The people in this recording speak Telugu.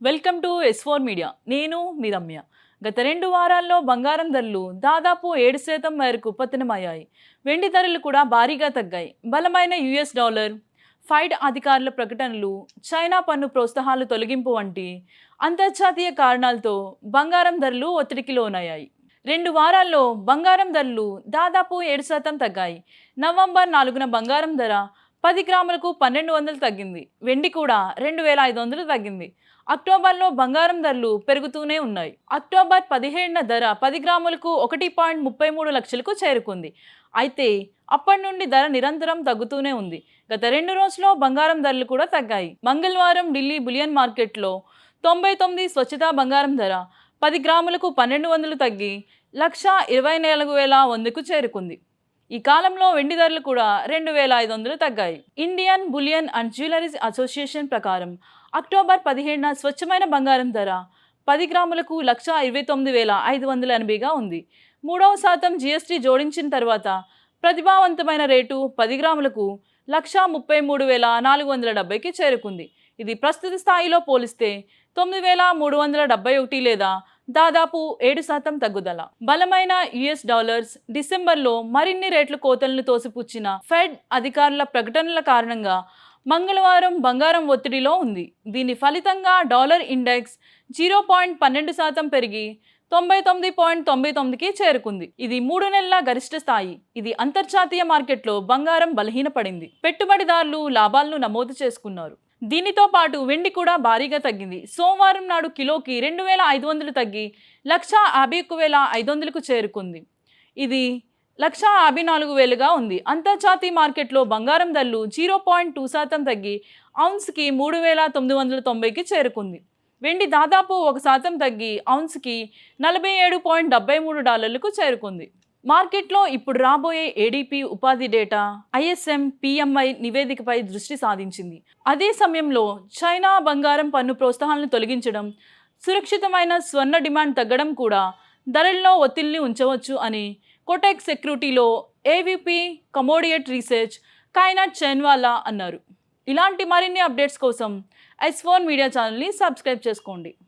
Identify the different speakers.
Speaker 1: Welcome to S4 media. నేను మీ రమ్య. గత 2 వారాల్లో బంగారం ధరలు దాదాపు 7% మేరకు పతనమయ్యాయి. వెండి ధరలు కూడా భారీగా తగ్గాయి. బలమైన యుఎస్ డాలర్, ఫైడ్ అధికారుల ప్రకటనలు, చైనా పన్ను ప్రోత్సాహాలు తొలగింపు వంటి అంతర్జాతీయ కారణాలతో బంగారం ధరలు ఒత్తిడికి లోనయ్యాయి. 2 వారాల్లో బంగారం ధరలు దాదాపు 7% తగ్గాయి. నవంబర్ 4న బంగారం ధర 10 గ్రాములకు 1200 తగ్గింది. వెండి కూడా 2500 తగ్గింది. అక్టోబర్లో బంగారం ధరలు పెరుగుతూనే ఉన్నాయి. అక్టోబర్ 17న ధర 10 గ్రాములకు 1.33 లక్షలకు చేరుకుంది. అయితే అప్పటి నుండి ధర నిరంతరం తగ్గుతూనే ఉంది. గత 2 రోజుల్లో బంగారం ధరలు కూడా తగ్గాయి. మంగళవారం ఢిల్లీ బులియన్ మార్కెట్లో 99 స్వచ్ఛతా బంగారం ధర 10 గ్రాములకు 1200 తగ్గి 1,24,100కు చేరుకుంది. ఈ కాలంలో వెండి ధరలు కూడా 2,500 తగ్గాయి. Indian Bullion and Jewellers Association ప్రకారం అక్టోబర్ 17న స్వచ్ఛమైన బంగారం ధర 10 గ్రాములకు 1,29,580గా ఉంది. 3% జీఎస్టీ జోడించిన తర్వాత ప్రతిభావంతమైన రేటు 10 గ్రాములకు 1,33,470కి చేరుకుంది. ఇది ప్రస్తుత స్థాయిలో పోలిస్తే 9,371 లేదా దాదాపు 7% తగ్గుదల. బలమైన యుఎస్ డాలర్స్ డిసెంబర్లో మరిన్ని రేట్ల కోతలను తోసిపుచ్చిన ఫెడ్ అధికారుల ప్రకటనల కారణంగా మంగళవారం బంగారం ఒత్తిడిలో ఉంది. దీని ఫలితంగా డాలర్ ఇండెక్స్ 0.12% పెరిగి 99.99కి చేరుకుంది. ఇది 3 నెలల గరిష్ట స్థాయి. ఇది అంతర్జాతీయ మార్కెట్లో బంగారం బలహీనపడింది. పెట్టుబడిదారులు లాభాలను నమోదు చేసుకున్నారు. దీనితో పాటు వెండి కూడా భారీగా తగ్గింది. సోమవారం నాడు కిలోకి 2,500 తగ్గి 1,51,500కు చేరుకుంది. ఇది 1,54,000గా ఉంది. అంతర్జాతీయ మార్కెట్లో బంగారం ధరలు 0.2% తగ్గి ఔన్స్కి 3,990కి చేరుకుంది. వెండి దాదాపు 1% తగ్గి ఔన్స్కి $47.73కు చేరుకుంది. మార్కెట్లో ఇప్పుడు రాబోయే ఏడీపీ ఉపాధి డేటా, ఐఎస్ఎం, పిఎంఐ నివేదికపై దృష్టి సాధించింది. అదే సమయంలో చైనా బంగారం పన్ను ప్రోత్సాహాలను తొలగించడం, సురక్షితమైన స్వర్ణ డిమాండ్ తగ్గడం కూడా ధరల్లో ఒత్తిడిని ఉంచవచ్చు అని కోటెక్ సెక్యూరిటీలో ఏవీపీ కమోడియట్ రీసెర్చ్ కైనాట్ చెన్వాలా అన్నారు. ఇలాంటి మరిన్ని అప్డేట్స్ కోసం S4 మీడియా ఛానల్ని సబ్స్క్రైబ్ చేసుకోండి.